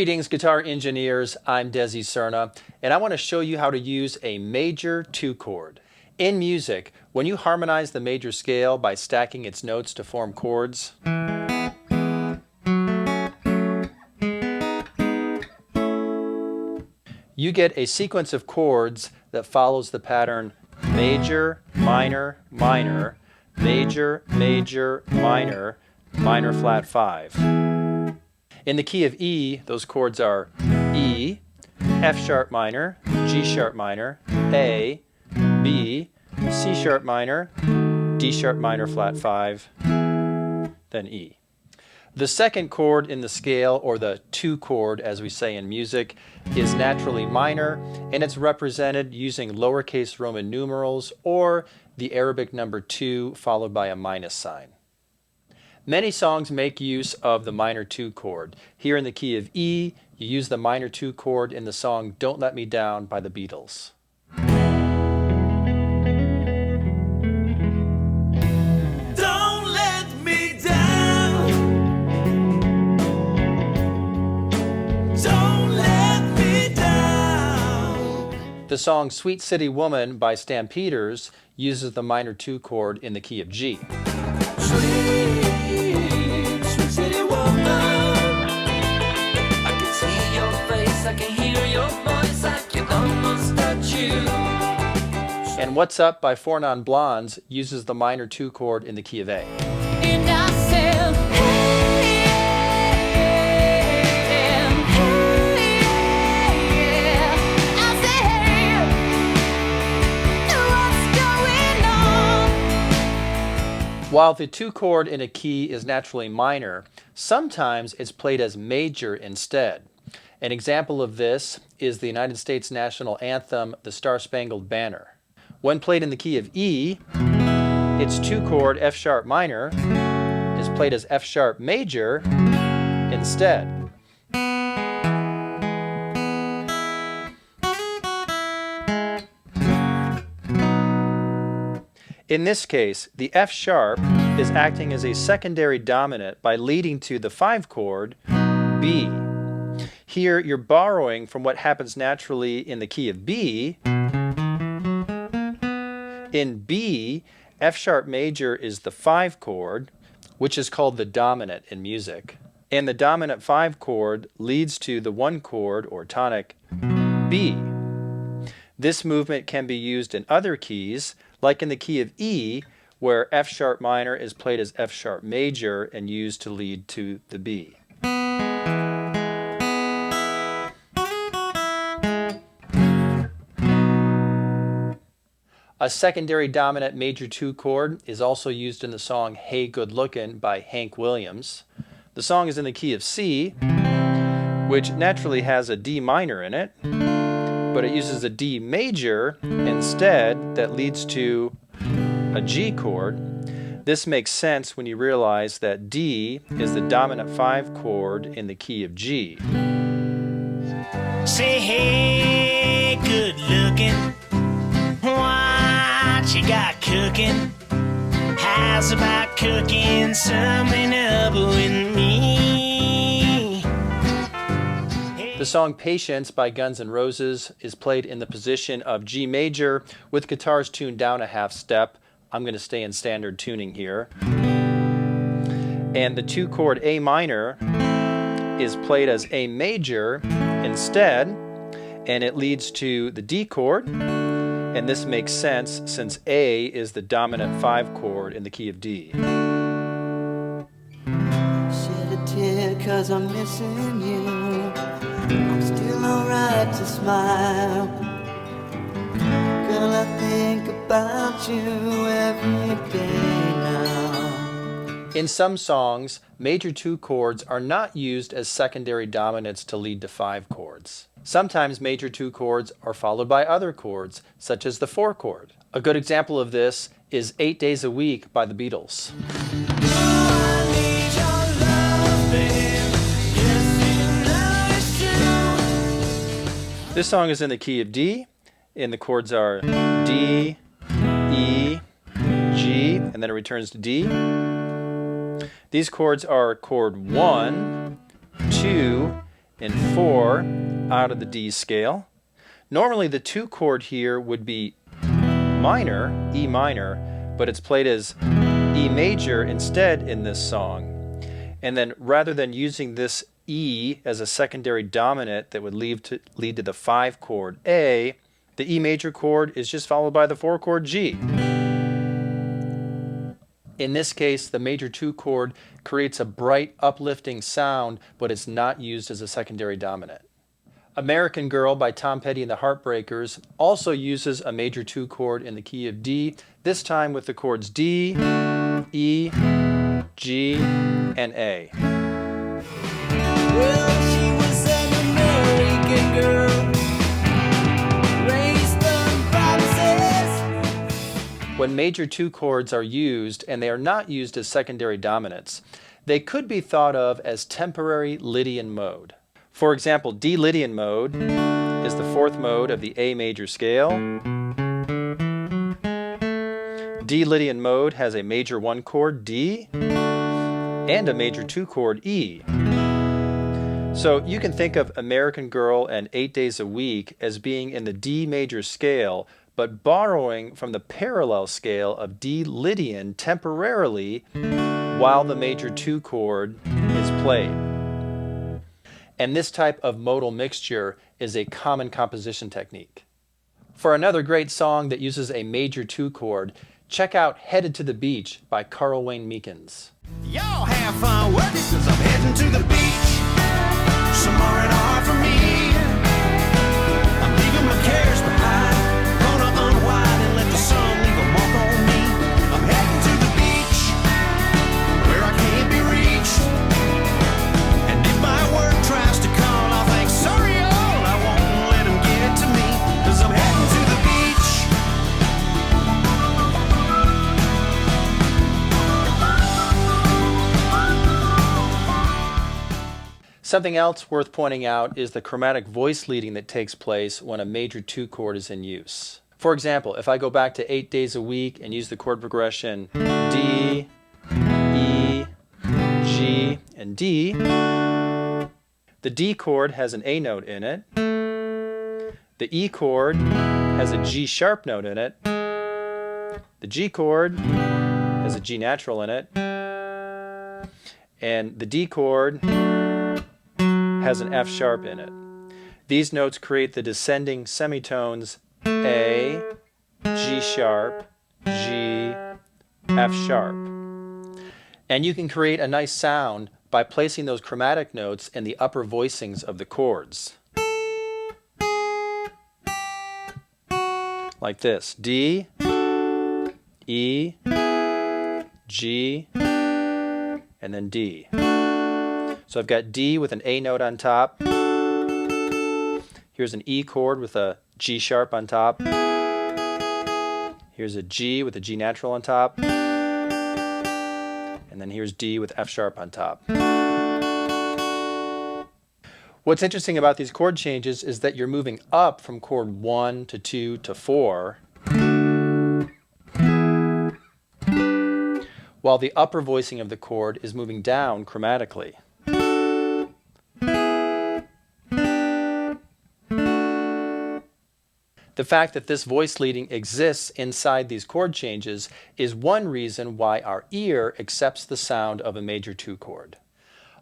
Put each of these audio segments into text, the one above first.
Greetings, guitar engineers. I'm Desi Cerna, and I want to show you how to use a major 2 chord. In music, when you harmonize the major scale by stacking its notes to form chords, you get a sequence of chords that follows the pattern major, minor, minor, major, major, minor, minor flat 5. In the key of E, those chords are E, F sharp minor, G sharp minor, A, B, C sharp minor, D sharp minor flat 5, then E. The second chord in the scale, or the 2 chord as we say in music, is naturally minor, and it's represented using lowercase Roman numerals or the Arabic number 2 followed by a minus sign. Many songs make use of the minor 2 chord. Here in the key of E, you use the minor 2 chord in the song Don't Let Me Down by the Beatles. Don't let me down. Don't let me down. The song Sweet City Woman by Stampeders uses the minor 2 chord in the key of G. Sweet city woman, I can see your face, I can hear your voice, I can almost touch you. And What's Up by Four Non Blondes uses the minor 2 chord in the key of A. And I said, hey, I said, hey, what's going on? While the 2 chord in a key is naturally minor, sometimes it's played as major instead. An example of this is the United States national anthem, The Star-Spangled Banner. When played in the key of E, its 2 chord F sharp minor is played as F sharp major instead. In this case, the F sharp is acting as a secondary dominant by leading to the 5 chord B. Here you're borrowing from what happens naturally in the key of B. In B, F sharp major is the 5 chord, which is called the dominant in music. And the dominant 5 chord leads to the 1 chord, or tonic, B. This movement can be used in other keys, like in the key of E, where F sharp minor is played as F sharp major and used to lead to the B. A secondary dominant major 2 chord is also used in the song Hey Good Lookin' by Hank Williams. The song is in the key of C, which naturally has a D minor in it, but it uses a D major instead that leads to a G chord. This makes sense when you realize that D is the dominant 5 chord in the key of G. Say, hey, good looking, what you got cooking? How's about cooking something up with me? The song Patience by Guns N' Roses is played in the position of G major with guitars tuned down a half step. I'm going to stay in standard tuning here. And the 2 chord A minor is played as A major instead, and it leads to the D chord. And this makes sense since A is the dominant 5 chord in the key of D. Shed a tear 'cause I'm missing you. I'm still alright to smile. Girl, I think about you every day now. In some songs, major 2 chords are not used as secondary dominants to lead to 5 chords. Sometimes major 2 chords are followed by other chords, such as the 4 chord. A good example of this is 8 Days a Week by the Beatles. This song is in the key of D, and the chords are D, E, G, and then it returns to D. These chords are chord 1, 2, in 4 out of the D scale. Normally the 2 chord here would be minor, E minor, but it's played as E major instead in this song. And then rather than using this E as a secondary dominant that would lead to the 5 chord A, the E major chord is just followed by the 4 chord G. In this case, the major 2 chord creates a bright, uplifting sound, but it's not used as a secondary dominant. American Girl by Tom Petty and the Heartbreakers also uses a major 2 chord in the key of D, this time with the chords D, E, G, and A. Well, she was an American girl, raised on promises. When major 2 chords are used, and they are not used as secondary dominants, they could be thought of as temporary Lydian mode. For example, D Lydian mode is the 4th mode of the A major scale. D Lydian mode has a major 1 chord D and a major 2 chord E. So you can think of American Girl and 8 Days a Week as being in the D major scale, but borrowing from the parallel scale of D Lydian temporarily while the major 2 chord is played. And this type of modal mixture is a common composition technique. For another great song that uses a major 2 chord, check out Headed to the Beach by Carl Wayne Meekins. Y'all have fun working, cause I'm heading to the beach. Somewhere in hard for me. I'm leaving my cares behind. Gonna unwind and let the sun leave a mark on me. I'm heading to the beach, where I can't be reached. And if my work tries to call, I'll think, sorry, all I won't let them get to me. Cause I'm heading to the beach. Something else worth pointing out is the chromatic voice leading that takes place when a major 2 chord is in use. For example, if I go back to 8 Days a Week and use the chord progression D, E, G, and D, the D chord has an A note in it, the E chord has a G sharp note in it, the G chord has a G natural in it, and the D chord has an F sharp in it. These notes create the descending semitones A, G sharp, G, F sharp. And you can create a nice sound by placing those chromatic notes in the upper voicings of the chords. Like this: D, E, G, and then D. So I've got D with an A note on top. Here's an E chord with a G sharp on top. Here's a G with a G natural on top. And then here's D with F sharp on top. What's interesting about these chord changes is that you're moving up from chord 1 to 2 to 4, while the upper voicing of the chord is moving down chromatically. The fact that this voice leading exists inside these chord changes is one reason why our ear accepts the sound of a major 2 chord.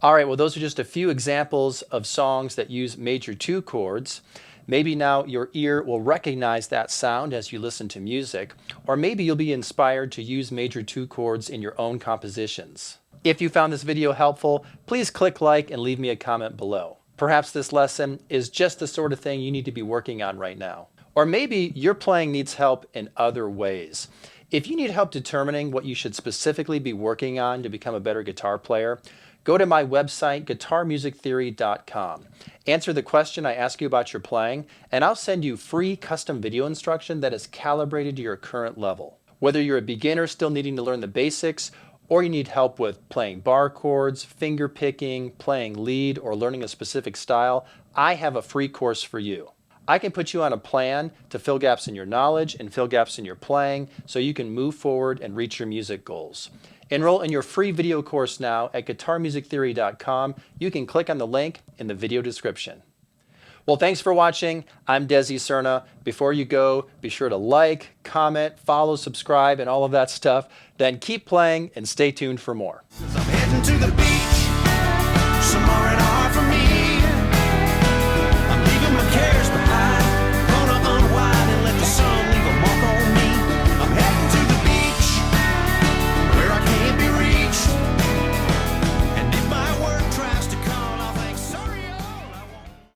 All right, well, those are just a few examples of songs that use major 2 chords. Maybe now your ear will recognize that sound as you listen to music, or maybe you'll be inspired to use major 2 chords in your own compositions. If you found this video helpful, please click like and leave me a comment below. Perhaps this lesson is just the sort of thing you need to be working on right now. Or maybe your playing needs help in other ways. If you need help determining what you should specifically be working on to become a better guitar player, go to my website, guitarmusictheory.com. Answer the question I ask you about your playing, and I'll send you free custom video instruction that is calibrated to your current level. Whether you're a beginner still needing to learn the basics, or you need help with playing bar chords, finger picking, playing lead, or learning a specific style, I have a free course for you. I can put you on a plan to fill gaps in your knowledge and fill gaps in your playing so you can move forward and reach your music goals. Enroll in your free video course now at guitarmusictheory.com. You can click on the link in the video description. Well, thanks for watching. I'm Desi Cerna. Before you go, be sure to like, comment, follow, subscribe, and all of that stuff. Then keep playing and stay tuned for more. 'Cause I'm heading to the beach, somewhere in a heart for me. I'm leaving my cares behind.